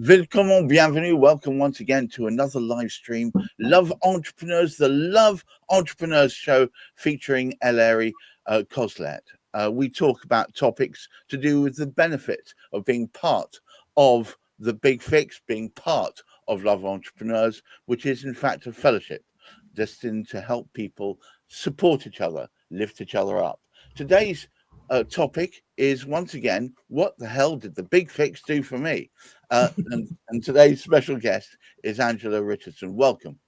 Willkommen, bienvenue, welcome once again to another live stream. Love Entrepreneurs, the Love Entrepreneurs show featuring Ellery Coslet. We talk about topics to do with the benefit of being part of the Big Fix, being part of Love Entrepreneurs, which is in fact a fellowship destined to help people support each other, lift each other up. Today's topic is once again, what the hell did the Big Fix do for me? And today's special guest is Angela Richardson. Welcome.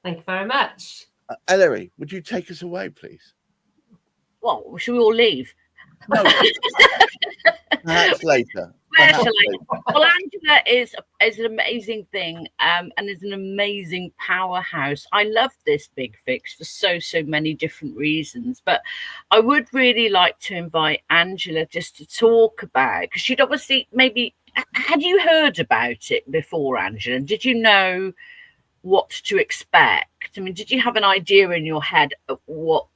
Thank you very much. Ellery, would you take us away, please? Well, should we all leave? No, perhaps later. Well, Angela is an amazing thing and is an amazing powerhouse. I love this Big Fix for so many different reasons, but I would really like to invite Angela just to talk about, because she'd obviously maybe, had you heard about it before, Angela? Did you know what to expect? I mean, did you have an idea in your head of what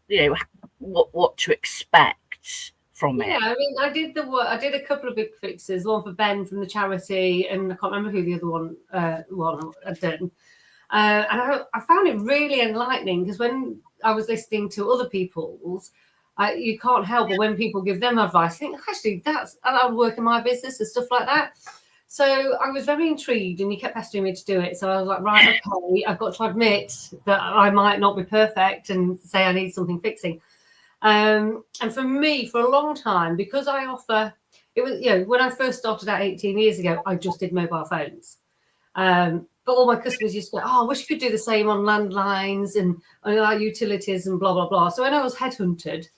to expect from it? Yeah, I mean, I did the work. I did a couple of Big Fixes, one for Ben from the charity, and I can't remember who the other one had done. And I found it really enlightening, because when I was listening to other people's, you can't help but when people give them advice, think, actually, that would work in my business and stuff like that. So I was very intrigued, and he kept pestering me to do it. So I was like, right, okay, I've got to admit that I might not be perfect and say I need something fixing. And for me, for a long time, because I offer, it was, when I first started out 18 years ago, I just did mobile phones. But all my customers used to go, I wish you could do the same on landlines and our utilities and blah, blah, blah. So when I was headhunted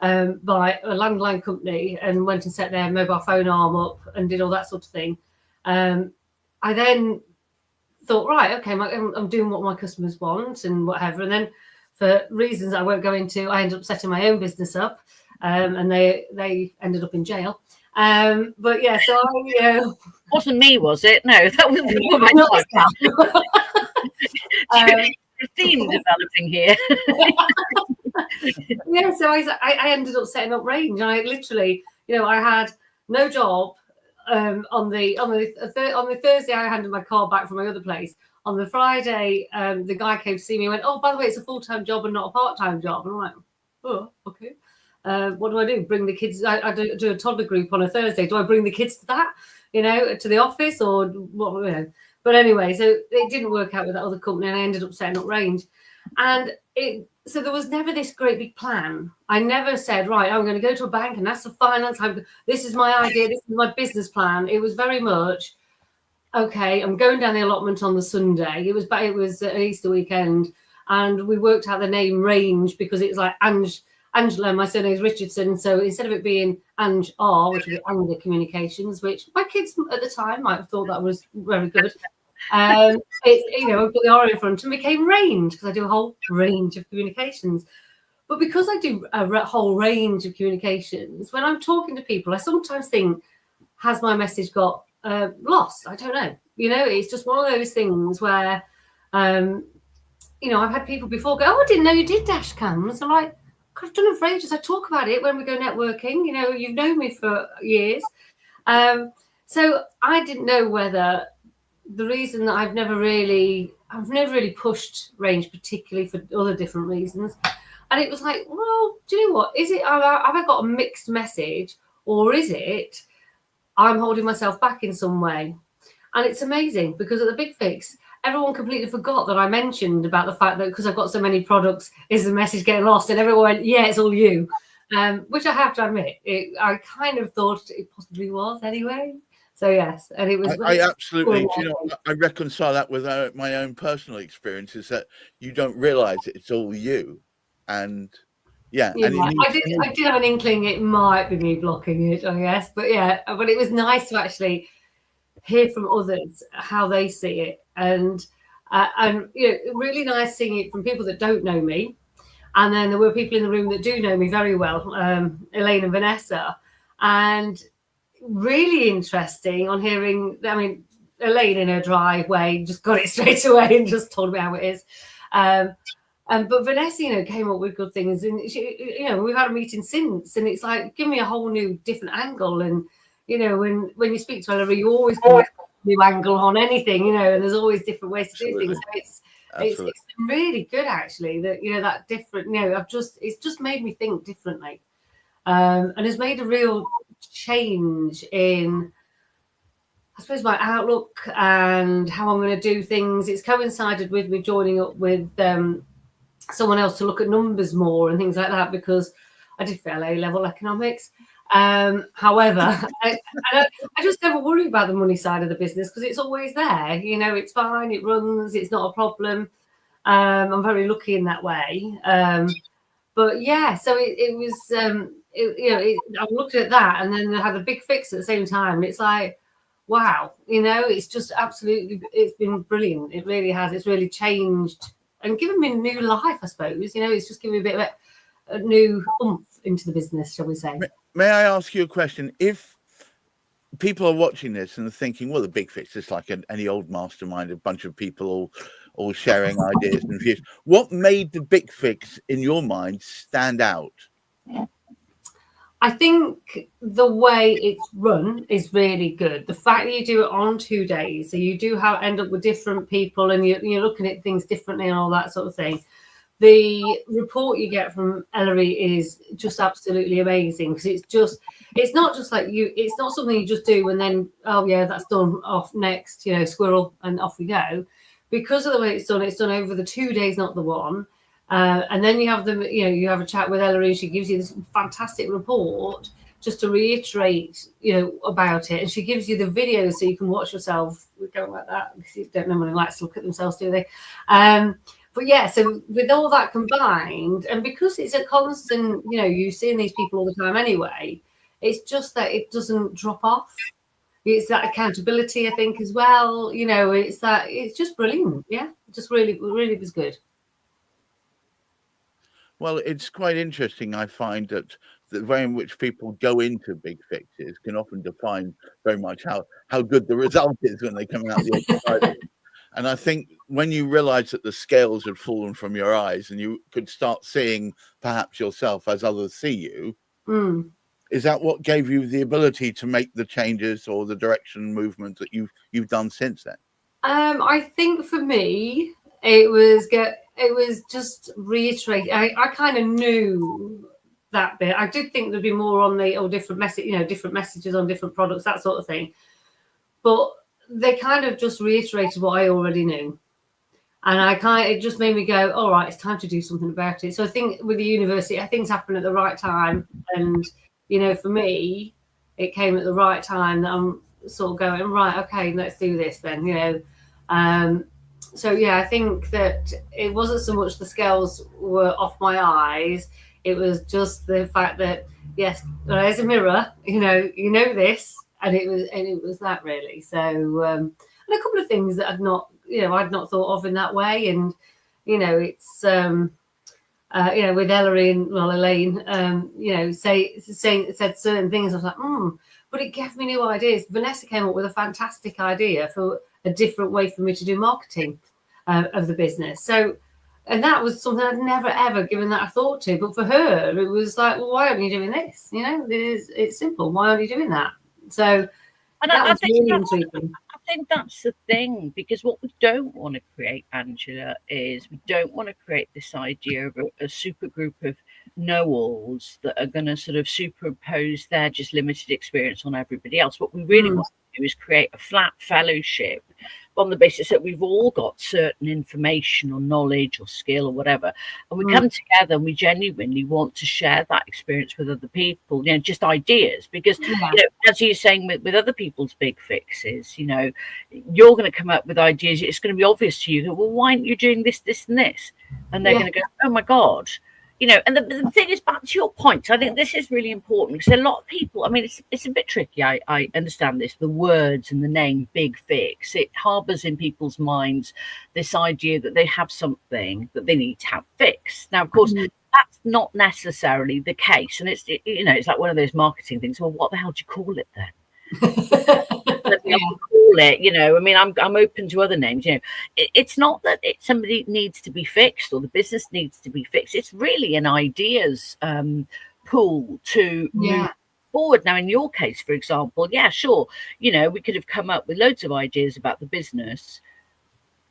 by a landline company and went and set their mobile phone arm up and did all that sort of thing, I then thought, right, okay, I'm doing what my customers want and whatever. And then for reasons I won't go into, I ended up setting my own business up, and they ended up in jail. But yeah, so wasn't me, was it? No, that was the theme developing here. Yeah, so I ended up setting up Range, and I literally, I had no job. On the Thursday, I handed my car back from my other place. On the Friday, the guy came to see me and went, oh, by the way, it's a full-time job and not a part-time job. And I'm like, oh, okay. What do? Bring the kids? I do a toddler group on a Thursday. Do I bring the kids to that, to the office or what? But anyway, so it didn't work out with that other company, and I ended up setting up Range. And so there was never this great big plan. I never said, right, I'm going to go to a bank and ask for finance. This is my idea. This is my business plan. It was very much, okay, I'm going down the allotment on the Sunday. It was an Easter weekend, and we worked out the name Range because it's like Angela. My surname is Richardson, so instead of it being Ange R, which would be Angler Communications, which my kids at the time might have thought that was very good. I put the R in front and became Range because I do a whole range of communications. But because I do a whole range of communications, when I'm talking to people, I sometimes think, has my message got lost? I don't know. It's just one of those things where, I've had people before go, oh, I didn't know you did dash cams. I'm like, I've done it for ages. I talk about it when we go networking. You've known me for years. So I didn't know whether the reason that I've never really pushed Range, particularly for other different reasons. And it was like, well, do you know what? Is it, have I got a mixed message, or is it I'm holding myself back in some way? And it's amazing because at the Big Fix, everyone completely forgot that I mentioned about the fact that because I've got so many products, is the message getting lost? And everyone went, yeah, it's all you. Which I have to admit, I kind of thought it possibly was anyway. So yes, and it was. I absolutely, I reconcile that with my own personal experiences that you don't realise it's all you, and yeah. And I did have an inkling it might be me blocking it, I guess, but it was nice to actually hear from others how they see it, and really nice seeing it from people that don't know me, and then there were people in the room that do know me very well, Elaine and Vanessa, and really interesting on hearing. I mean, Elaine in her driveway just got it straight away and just told me how it is. But Vanessa, came up with good things, and she, we've had a meeting since, and it's like give me a whole new different angle, and when you speak to Ellery, you always come with a new angle on anything, and there's always different ways to do things. So it's been really good actually that that different. It's just made me think differently, and has made a real change in, I suppose, my outlook and how I'm going to do things. It's coincided with me joining up with someone else to look at numbers more and things like that, because I did fail A-level economics. However, I just never worry about the money side of the business because it's always there. It's fine, it runs, it's not a problem. I'm very lucky in that way. But yeah, so it was, I looked at that and then I had a big fix at the same time. And it's like, wow, it's just absolutely, it's been brilliant. It really has. It's really changed and given me a new life, I suppose. It's just given me a bit of a new oomph into the business, shall we say. May I ask you a question? If people are watching this and are thinking, well, the Big Fix is like any old mastermind, a bunch of people all sharing ideas and views. What made the Big Fix, in your mind, stand out? I think the way it's run is really good. The fact that you do it on 2 days, so you do end up with different people and you're looking at things differently and all that sort of thing. The report you get from Ellery is just absolutely amazing because it's not just like it's not something you just do and then, oh yeah, that's done, off next, squirrel, and off we go. Because of the way it's done over the 2 days, not the one. And then you have you have a chat with Ellery, and she gives you this fantastic report just to reiterate, about it. And she gives you the video so you can watch yourself. We're going like that because you don't know anyone likes to look at themselves, do they? But yeah, so with all that combined, and because it's a constant, you're seeing these people all the time anyway, it's just that it doesn't drop off. It's that accountability, I think, as well. It's just brilliant. Yeah, just really, really was good. Well, it's quite interesting. I find that the way in which people go into Big Fixes can often define very much how good the result is when they come out the other side. And I think when you realize that the scales had fallen from your eyes and you could start seeing perhaps yourself as others see you, is that what gave you the ability to make the changes or the direction movement that you've done since then? I think for me, it was just reiterating. I kind of knew that bit. I did think there'd be more on the different different messages on different products, that sort of thing. But they kind of just reiterated what I already knew. And it just made me go, all right, it's time to do something about it. So I think with the university, things happen at the right time. And, for me, it came at the right time that I'm sort of going, right, okay, let's do this then, So, yeah, I think that it wasn't so much the scales were off my eyes. It was just the fact that, yes, there's a mirror, you know this. And it was that really. So, and a couple of things that I'd not thought of in that way. And, it's, with Ellery and Elaine, said certain things. I was like, but it gave me new ideas. Vanessa came up with a fantastic idea for a different way for me to do marketing of the business. So, and that was something I'd never, ever given that a thought to. But for her, it was like, well, why aren't you doing this? It's simple. Why aren't you doing that? So I think that's the thing, because what we don't want to create, Angela, is we don't want to create this idea of a super group of know-alls that are going to sort of superimpose their just limited experience on everybody else. What we really want to do is create a flat fellowship on the basis that we've all got certain information or knowledge or skill or whatever, and we come together and we genuinely want to share that experience with other people, just ideas, because as you're saying with other people's Big Fixes, you're going to come up with ideas. It's going to be obvious to you, well, why aren't you doing this, this and this? And they're going to go, oh my God. And the thing is, back to your point, I think this is really important, because a lot of people, it's a bit tricky. I understand this, the words and the name Big Fix, it harbors in people's minds this idea that they have something that they need to have fixed. Now, of course, that's not necessarily the case. And it's like one of those marketing things. Well, what the hell do you call it then? Call it, I'm open to other names. It's not that somebody needs to be fixed or the business needs to be fixed. It's really an ideas pool to move forward. Now, in your case, for example, yeah, sure, you know, we could have come up with loads of ideas about the business,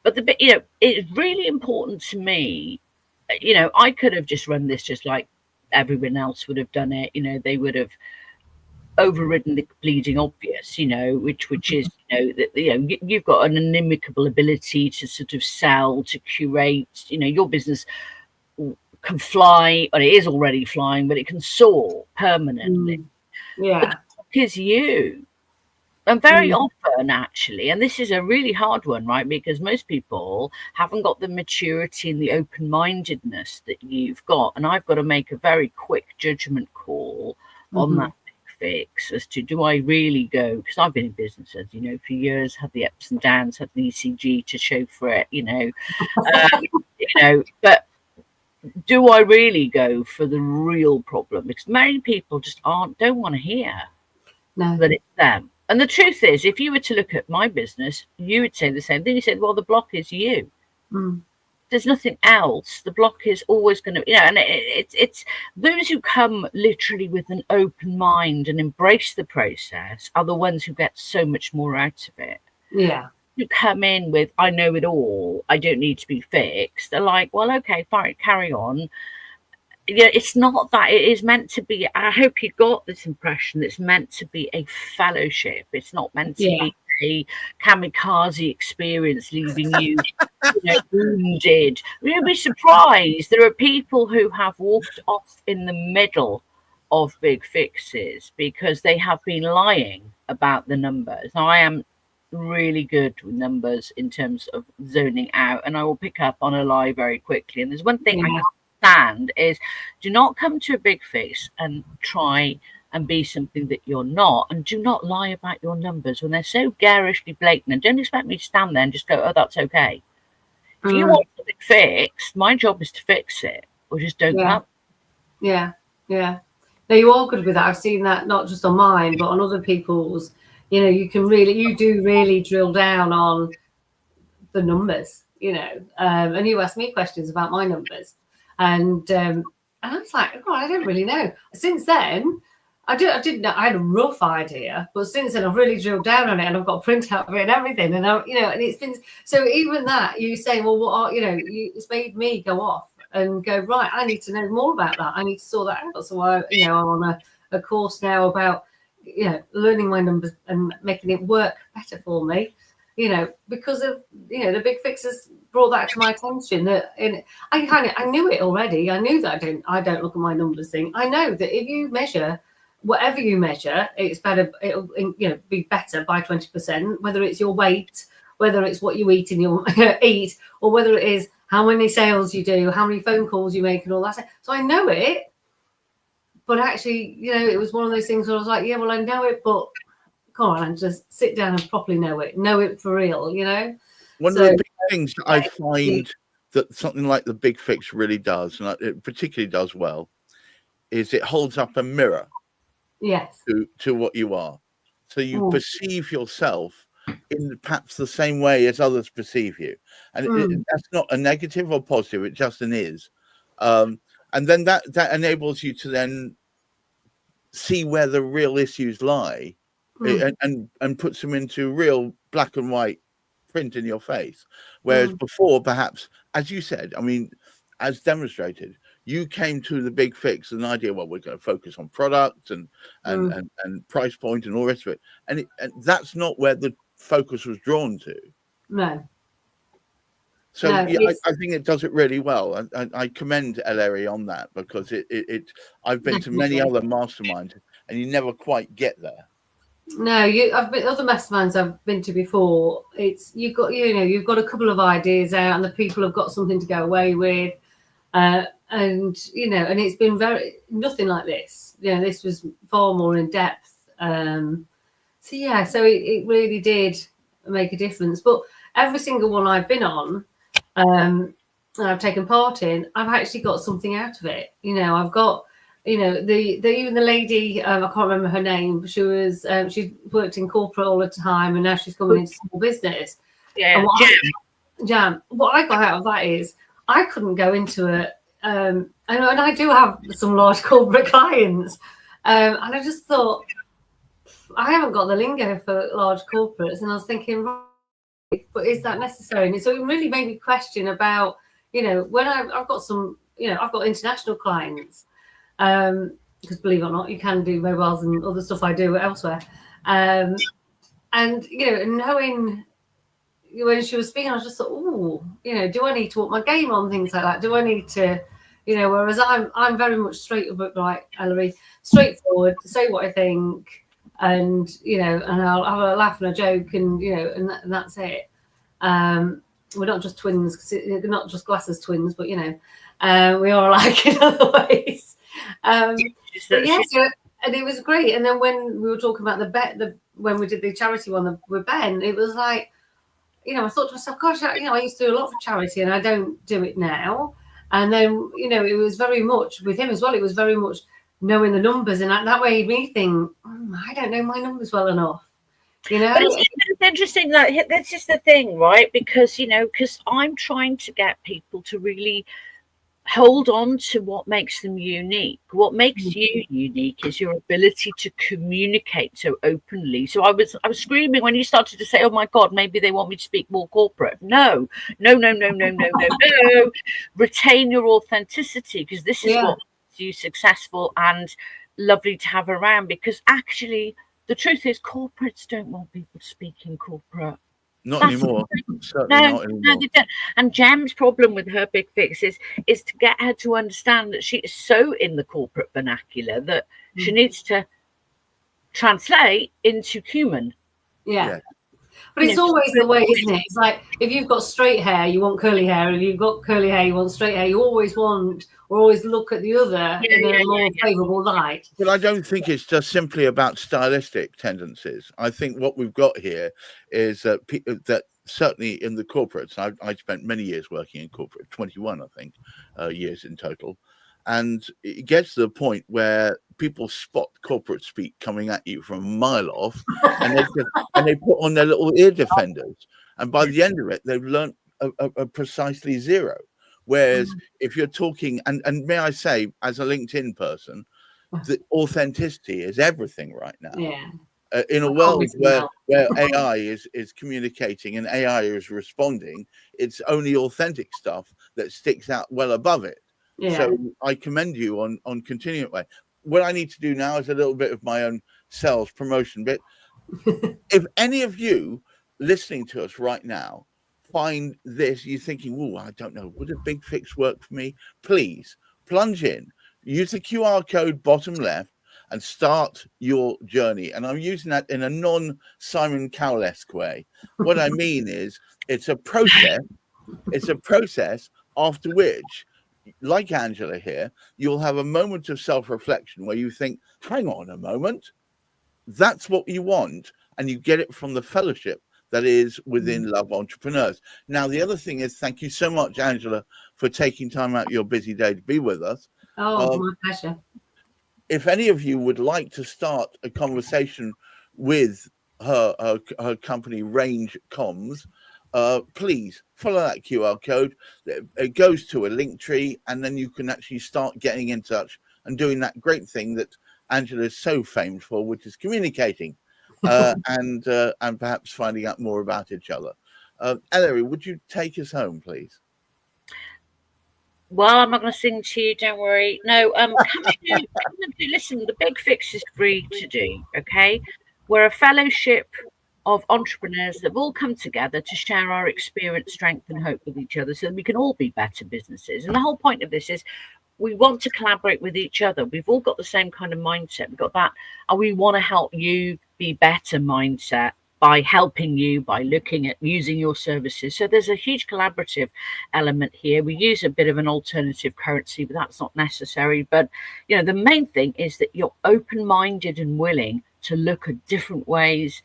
but you know, it's really important to me. You know, I could have just run this just like everyone else would have done it. You know, they would have overridden the bleeding obvious, you know, which is, you know, that, you know, you've got an inimicable ability to sort of sell, to curate. You know, your business can fly, and it is already flying, but it can soar permanently. Yeah. But the book is you. And very often, actually, and this is a really hard one, right? Because most people haven't got the maturity and the open-mindedness that you've got. And I've got to make a very quick judgment call on that fix as to, do I really go? Because I've been in business, as you know, for years, had the ups and downs, had the ECG to show for it, you know. You know, but do I really go for the real problem? Because many people just don't want to hear that it's them. And the truth is, if you were to look at my business, you would say the same thing. You said, well, the block is you. There's nothing else. The block is always going to, you know, and it's those who come literally with an open mind and embrace the process are the ones who get so much more out of it. Yeah. You come in with, I know it all, I don't need to be fixed. They're like, well, okay, fine, carry on. Yeah, it's not that. It is meant to be. I hope you got this impression. It's meant to be a fellowship. It's not meant to be a kamikaze experience, leaving you, you know, wounded. You'll be surprised. There are people who have walked off in the middle of big fixes because they have been lying about the numbers. Now, I am really good with numbers in terms of zoning out, and I will pick up on a lie very quickly. And there's one thing I stand is, do not come to a big fix and try and be something that you're not, and do not lie about your numbers when they're so garishly blatant. And don't expect me to stand there and just go, oh, that's okay. If you want something fixed, my job is to fix it, or just don't come. No, you are good with that. I've seen that not just on mine but on other people's. You know, you do really drill down on the numbers, you know, and you asked me questions about my numbers. And I was like, oh, I don't really know. Since then, I didn't know. I had a rough idea, but since then I've really drilled down on it, and I've got a printout of it and everything. And you know, and it's been so. Even that, you say, well, what are, you know, it's made me go off and go, right, I need to know more about that. I need to sort that out. So I'm on a course now about, you know, learning my numbers and making it work better for me. You know, because of, you know, the big fixes brought that to my attention. That I knew it already. I knew that I don't look at my numbers thing. I know that if you measure whatever you measure, it's better. It'll, you know, be better by 20%. Whether it's your weight, whether it's what you eat in your eat, or whether it is how many sales you do, how many phone calls you make, and all that. So I know it. But actually, you know, it was one of those things where I was like, yeah, well, I know it, but come on, and just sit down and properly know it for real, you know. One of the big things that I find that something like the Big Fix really does, and it particularly does well, is it holds up a mirror. Yes. To what you are, so you perceive yourself in perhaps the same way as others perceive you, and that's not a negative or positive. It just is, and then that enables you to then see where the real issues lie, and puts them into real black and white print in your face. Whereas before, perhaps, as you said, I mean, as demonstrated, you came to the Big Fix with an idea, well, we're going to focus on products and price point and all the rest of it. And that's not where the focus was drawn to. No. So I think it does it really well. I commend Ellery on that, because I've been to many other masterminds and you never quite get there. No, I've been other masterminds I've been to before. It's you've got a couple of ideas out, and the people have got something to go away with, and you know, and it's been nothing like this. You know, this was far more in depth. So it really did make a difference. But every single one I've been on, and I've taken part in, I've actually got something out of it. You know, I've got. You know, even the lady, I can't remember her name. She was she worked in corporate all the time, and now she's coming into small business. Yeah, Jam. What I got out of that is I couldn't go into it. And I do have some large corporate clients, And I just thought, I haven't got the lingo for large corporates, and I was thinking, right, but is that necessary? And so it really made me question about, when I've got some, I've got international clients, because believe it or not, you can do mobiles and other stuff I do elsewhere. And, knowing when she was speaking, I was just thought, do I need to up my game on things like that? Do I need to, whereas I'm very much straight up, like Ellery, straightforward, say what I think, and and I'll have a laugh and a joke, and and that's it. We're not just twins, because they're not just glasses twins, but we are alike in other ways. And it was great. And then when we were talking about when we did the charity one with Ben, it was like, I thought to myself, gosh, I used to do a lot for charity, and I don't do it now. And then it was very much with him as well. It was very much knowing the numbers, and that made me think, I don't know my numbers well enough. But it's interesting that that's just the thing, right? Because I'm trying to get people to really hold on to what makes them unique. What makes you unique is your ability to communicate so openly. So I was screaming when you started to say, oh my God, maybe they want me to speak more corporate. No. Retain your authenticity, because this is what makes you successful and lovely to have around. Because actually, the truth is, corporates don't want people to speak in corporate. Not anymore. Certainly not anymore. No, they don't. And Gem's problem with her big fix is to get her to understand that she is so in the corporate vernacular that she needs to translate into human. Yeah. But it's always the way, isn't it? It's like, if you've got straight hair, you want curly hair. If you've got curly hair, you want straight hair. You always look at the other in a more favourable light. But I don't think it's just simply about stylistic tendencies. I think what we've got here is that certainly in the corporates, I spent many years working in corporate, 21, I think, years in total. And it gets to the point where people spot corporate speak coming at you from a mile off, and they put on their little ear defenders. And by the end of it, they've learnt a precisely zero. Whereas if you're talking, and may I say, as a LinkedIn person, the authenticity is everything right now. Yeah. In a world where AI is communicating and AI is responding, it's only authentic stuff that sticks out well above it. Yeah. So I commend you on continuing that way. What I need to do now is a little bit of my own sales promotion bit. If any of you listening to us right now find this, you're thinking, I don't know, would a big fix work for me? Please plunge in, use the QR code bottom left, and start your journey. And I'm using that in a non-Simon Cowell-esque way. What I mean is it's a process. It's a process after which, like Angela here, you'll have a moment of self-reflection where you think, hang on a moment, that's what you want. And you get it from the fellowship that is within Love Entrepreneurs. Now, the other thing is, thank you so much, Angela, for taking time out of your busy day to be with us. Oh, my pleasure. If any of you would like to start a conversation with her company, Range Comms, please follow that QR code. It goes to a link tree, and then you can actually start getting in touch and doing that great thing that Angela is so famed for, which is communicating and perhaps finding out more about each other. Ellery, would you take us home, please? Well, I'm not going to sing to you, don't worry. No, listen, the Big Fix is free to do, okay? We're a fellowship of entrepreneurs that have all come together to share our experience, strength, and hope with each other so that we can all be better businesses. And the whole point of this is we want to collaborate with each other. We've all got the same kind of mindset. We've got that, and we want to help you be better mindset by helping you, by looking at using your services. So there's a huge collaborative element here. We use a bit of an alternative currency, but that's not necessary. But, the main thing is that you're open-minded and willing to look at different ways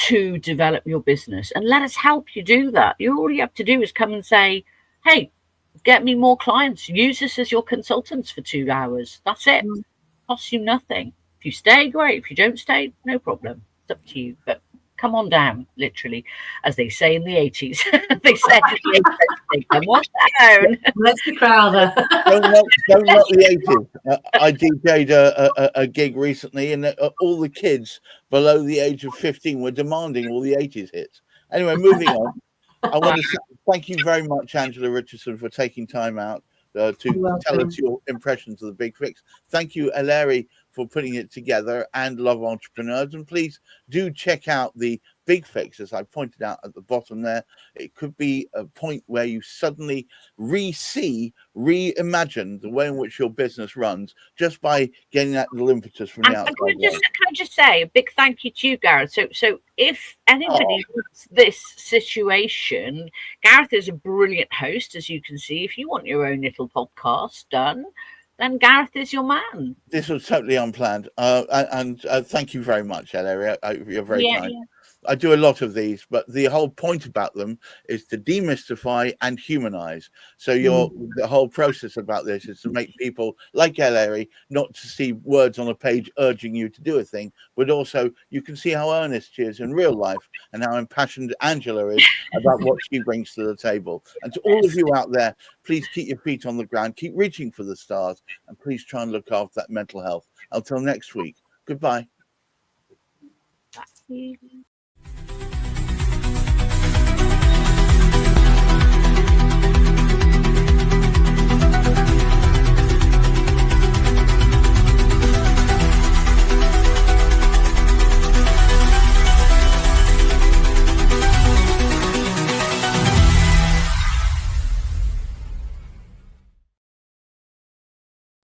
to develop your business, and let us help you do that. All you have to do is come and say, hey, get me more clients. Use us as your consultants for 2 hours. That's it. Costs you nothing. If you stay, great. If you don't stay, no problem. It's up to you. But come on down, literally, as they say in the 80s. They said in the 80s, come on down. Let's be Crowther. Don't knock the 80s. I DJ'd a gig recently, and all the kids below the age of 15 were demanding all the 80s hits. Anyway, moving on. I want to say thank you very much, Angela Richardson, for taking time out to tell us your impressions of the Big Fix. Thank you, Eleri, for putting it together, and Love Entrepreneurs. And please do check out the Big Fix, as I pointed out at the bottom there. It could be a point where you suddenly reimagine the way in which your business runs just by getting that little impetus from the outside. Can I just say a big thank you to you, Gareth? So if anybody wants this situation, Gareth is a brilliant host, as you can see. If you want your own little podcast done, then Gareth is your man. This was totally unplanned. And thank you very much, Ellery. You're very kind. Yeah. I do a lot of these, but the whole point about them is to demystify and humanize. So the whole process about this is to make people like Ellery, not to see words on a page urging you to do a thing, but also you can see how earnest she is in real life and how impassioned Angela is about what she brings to the table. And to all of you out there, please keep your feet on the ground, keep reaching for the stars, and please try and look after that mental health. Until next week, goodbye. Bye.